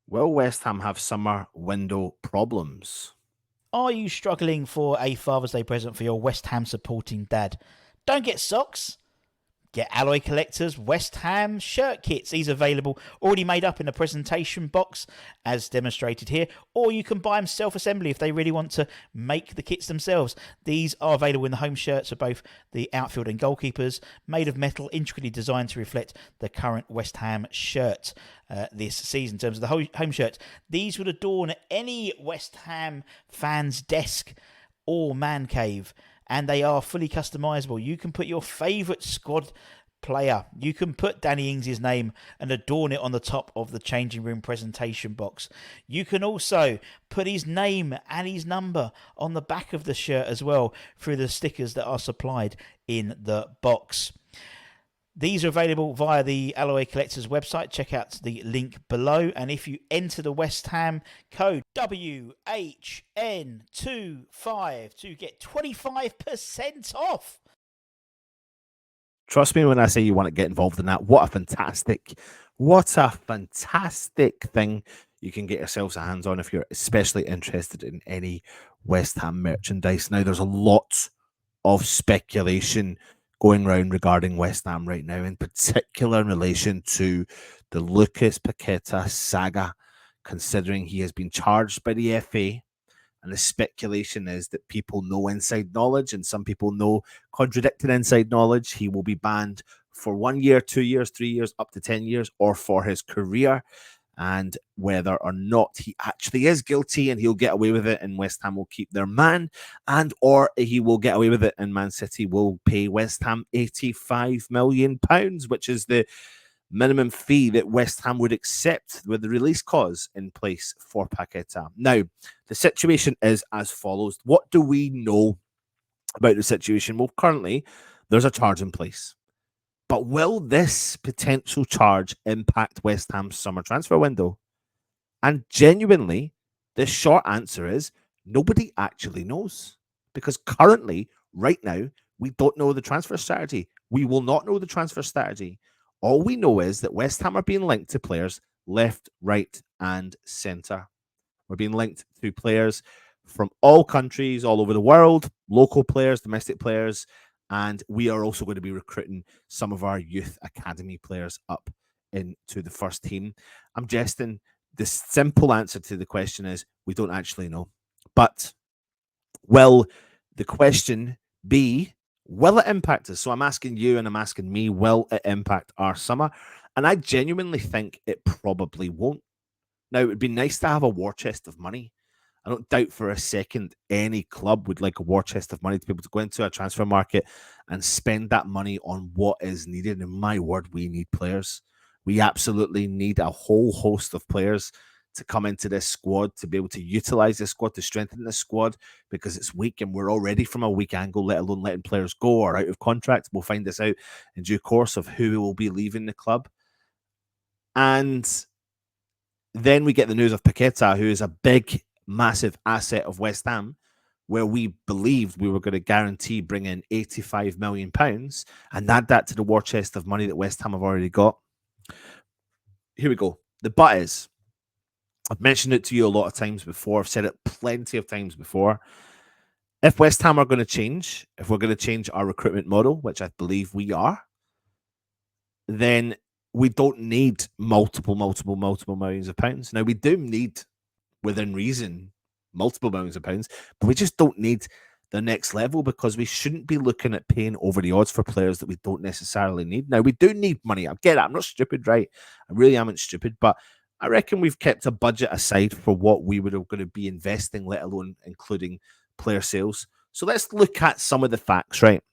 Will West Ham have summer window problems? Are you struggling for a Father's Day present for your West Ham supporting dad? Don't get socks. Get Alloy Collector's West Ham shirt kits. These are available already made up in a presentation box as demonstrated here, or you can buy them self-assembly if they really want to make the kits themselves. These are available in the home shirts of both the outfield and goalkeepers, made of metal, intricately designed to reflect the current West Ham shirt this season. In terms of the home shirt, these would adorn any West Ham fan's desk or man cave, and they are fully customizable. You can put your favourite squad player, you can put Danny Ings' name and adorn it on the top of the changing room presentation box. You can also put his name and his number on the back of the shirt as well through the stickers that are supplied in the box. These are available via the Alloy Collectors website. Check out the link below. And if you enter the West Ham code WHN25 to get 25% off. Trust me when I say you want to get involved in that. What a fantastic thing you can get yourselves a hands on if you're especially interested in any West Ham merchandise. Now, there's a lot of speculation going around regarding West Ham right now, in particular in relation to the Lucas Paqueta saga, considering he has been charged by the FA. And the speculation is that people know inside knowledge, and some people know contradicting inside knowledge. He will be banned for 1 year, 2 years, 3 years, up to 10 years, or for his career. And whether or not he actually is guilty and he'll get away with it and West Ham will keep their man, and or he will get away with it and Man City will pay West Ham £85 million, which is the minimum fee that West Ham would accept with the release clause in place for Paqueta. Now, the situation is as follows. What do we know about the situation? Well, currently, there's a charge in place. But will this potential charge impact West Ham's summer transfer window? And genuinely, the short answer is nobody actually knows. Because currently, right now, we don't know the transfer strategy. We will not know the transfer strategy. All we know is that West Ham are being linked to players left, right, and centre. We're being linked to players from all countries, all over the world, local players, domestic players, and we are also going to be recruiting some of our youth academy players up into the first team. I'm jesting. The simple answer to the question is we don't actually know. But will the question be, will it impact us? So I'm asking you and I'm asking me, will it impact our summer? And I genuinely think it probably won't. Now, it would be nice to have a war chest of money. I don't doubt for a second any club would like a war chest of money to be able to go into a transfer market and spend that money on what is needed. And my word, we need players. We absolutely need a whole host of players to come into this squad, to be able to utilize this squad, to strengthen this squad, because it's weak and we're already from a weak angle, let alone letting players go or out of contract. We'll find this out in due course of who will be leaving the club. And then we get the news of Paqueta, who is a big, massive asset of West Ham, where we believed we were going to guarantee bring in £85 million and add that to the war chest of money that West Ham have already got. Here we go. The but is, I've mentioned it to you a lot of times before. I've said it plenty of times before. If West Ham are going to change, if we're going to change our recruitment model, which I believe we are, then we don't need multiple millions of pounds. Now, we do need, within reason, multiple millions of pounds, but we just don't need the next level because we shouldn't be looking at paying over the odds for players that we don't necessarily need. Now, we do need money. I get it. I'm not stupid, right? I really am stupid, but I reckon we've kept a budget aside for what we were going to be investing, let alone including player sales. So let's look at some of the facts, right?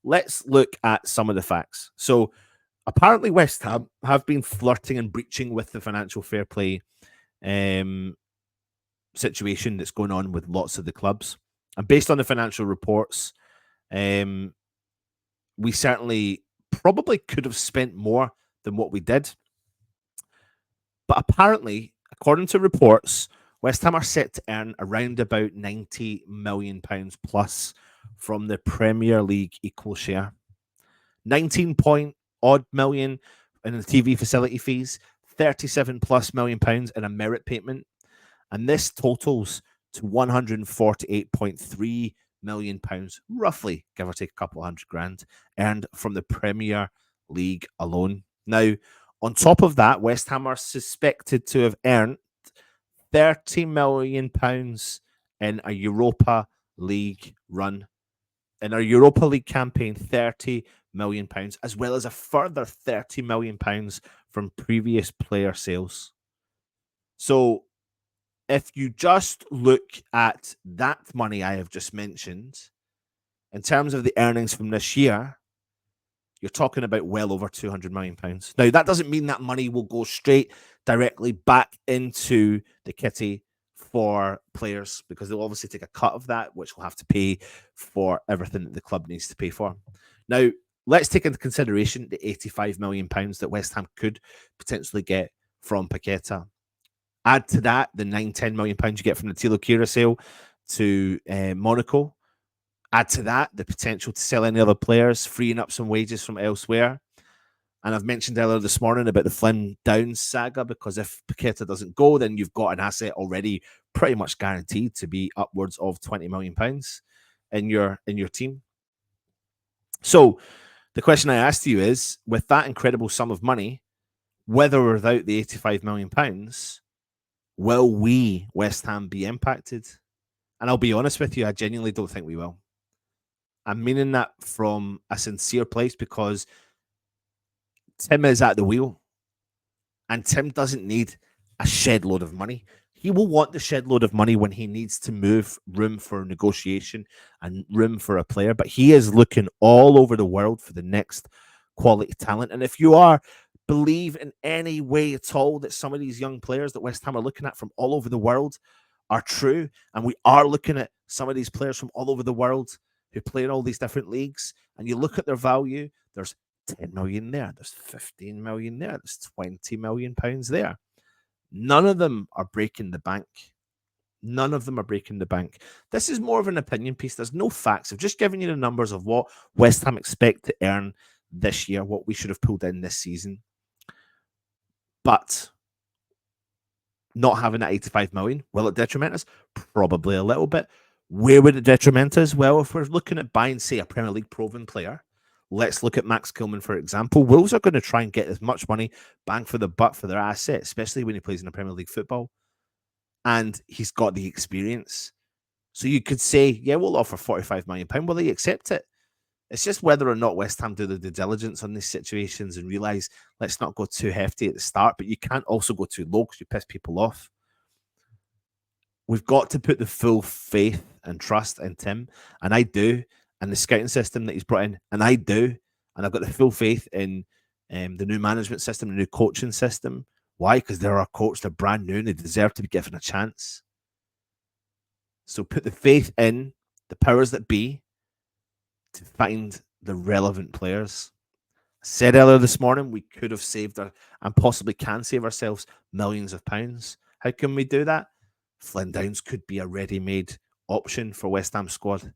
Let's look at some of the facts. So apparently West Ham have been flirting and breaching with the financial fair play situation that's going on with lots of the clubs. And based on the financial reports, we certainly probably could have spent more than what we did. But apparently, according to reports, West Ham are set to earn around about £90 million plus from the Premier League equal share. 19 point odd million in the TV facility fees, £37 plus million in a merit payment, and this totals to £148.3 million, roughly, give or take a couple hundred grand, earned from the Premier League alone. Now, on top of that, West Ham are suspected to have earned £30 million in a Europa League run. In our Europa League campaign, £30 million, as well as a further £30 million from previous player sales. So if you just look at that money I have just mentioned, in terms of the earnings from this year, you're talking about well over £200 million. Now, that doesn't mean that money will go straight directly back into the kitty for players, because they'll obviously take a cut of that, which will have to pay for everything that the club needs to pay for. Now, let's take into consideration the £85 million that West Ham could potentially get from Paqueta. Add to that the £9-10 million you get from the Tilo Kira sale to Monaco. Add to that the potential to sell any other players, freeing up some wages from elsewhere. And I've mentioned earlier this morning about the Flynn Downs saga, because if Paqueta doesn't go, then you've got an asset already pretty much guaranteed to be upwards of £20 million in your team. So the question I asked you is, with that incredible sum of money, whether or without the £85 million, will we, West Ham, be impacted? And I'll be honest with you, I genuinely don't think we will. I'm meaning that from a sincere place, because Tim is at the wheel, and Tim doesn't need a shed load of money. He will want the shed load of money when he needs to move room for negotiation and room for a player, but he is looking all over the world for the next quality talent. And if you believe in any way at all that some of these young players that West Ham are looking at from all over the world are true, and we are looking at some of these players from all over the world who play in all these different leagues, and you look at their value, there's 10 million there, there's 15 million there, there's 20 million pounds there. None of them are breaking the bank. None of them are breaking the bank. This is more of an opinion piece. There's no facts. I've just given you the numbers of what West Ham expect to earn this year, what we should have pulled in this season. But not having that 85 million, will it detriment us? Probably a little bit. Where would it detriment us? Well, if we're looking at buying, say, a Premier League proven player, let's look at Max Kilman, for example. Wolves are going to try and get as much money, bang for the buck for their asset, especially when he plays in the Premier League football. And he's got the experience. So you could say, yeah, we'll offer £45 million. Will they accept it? It's just whether or not West Ham do the due diligence on these situations and realise, let's not go too hefty at the start, but you can't also go too low because you piss people off. We've got to put the full faith and trust in Tim, and I do, and the scouting system that he's brought in, and I do, and I've got the full faith in the new management system, the new coaching system. Why? Because they're our coach, they're brand new, and they deserve to be given a chance. So put the faith in the powers that be to find the relevant players. I said earlier this morning, we could have saved and possibly can save ourselves millions of pounds. How can we do that? Flynn Downs could be a ready-made option for West Ham squad.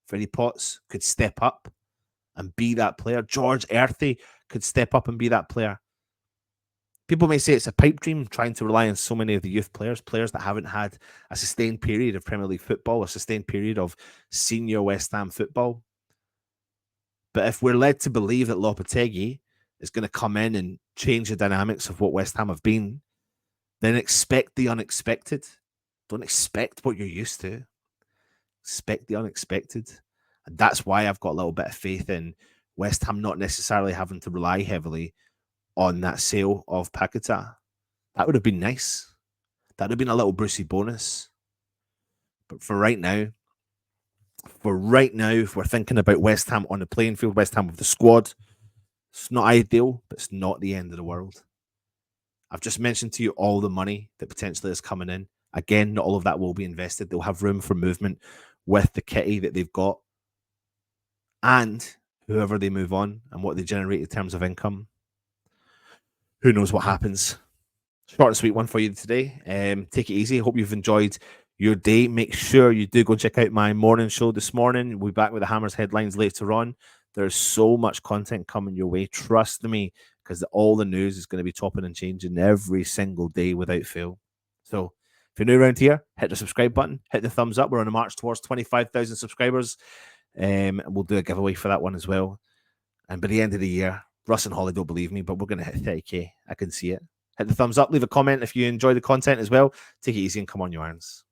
Freddie Potts could step up and be that player. George Earthy could step up and be that player. People may say it's a pipe dream trying to rely on so many of the youth players that haven't had a sustained period of Premier League football, a sustained period of senior West Ham football. But if we're led to believe that Lopetegui is going to come in and change the dynamics of what West Ham have been, then expect the unexpected. Don't expect what you're used to. Expect the unexpected. And that's why I've got a little bit of faith in West Ham not necessarily having to rely heavily on that sale of Paqueta. That would have been nice. That would have been a little Brucey bonus. But for right now, if we're thinking about West Ham on the playing field, West Ham with the squad, it's not ideal, but it's not the end of the world. I've just mentioned to you all the money that potentially is coming in. Again, not all of that will be invested. They'll have room for movement with the kitty that they've got and whoever they move on and what they generate in terms of income. Who knows what happens? Short and sweet one for you today. Take it easy. Hope you've enjoyed your day. Make sure you do go check out my morning show this morning. We'll be back with the Hammers headlines later on. There's so much content coming your way. Trust me, because all the news is going to be chopping and changing every single day without fail. So if you're new around here, hit the subscribe button, hit the thumbs up. We're on a march towards 25,000 subscribers. And we'll do a giveaway for that one as well. And by the end of the year, Russ and Holly don't believe me, but we're going to hit 30k. I can see it. Hit the thumbs up, leave a comment if you enjoy the content as well. Take it easy and come on, your irons.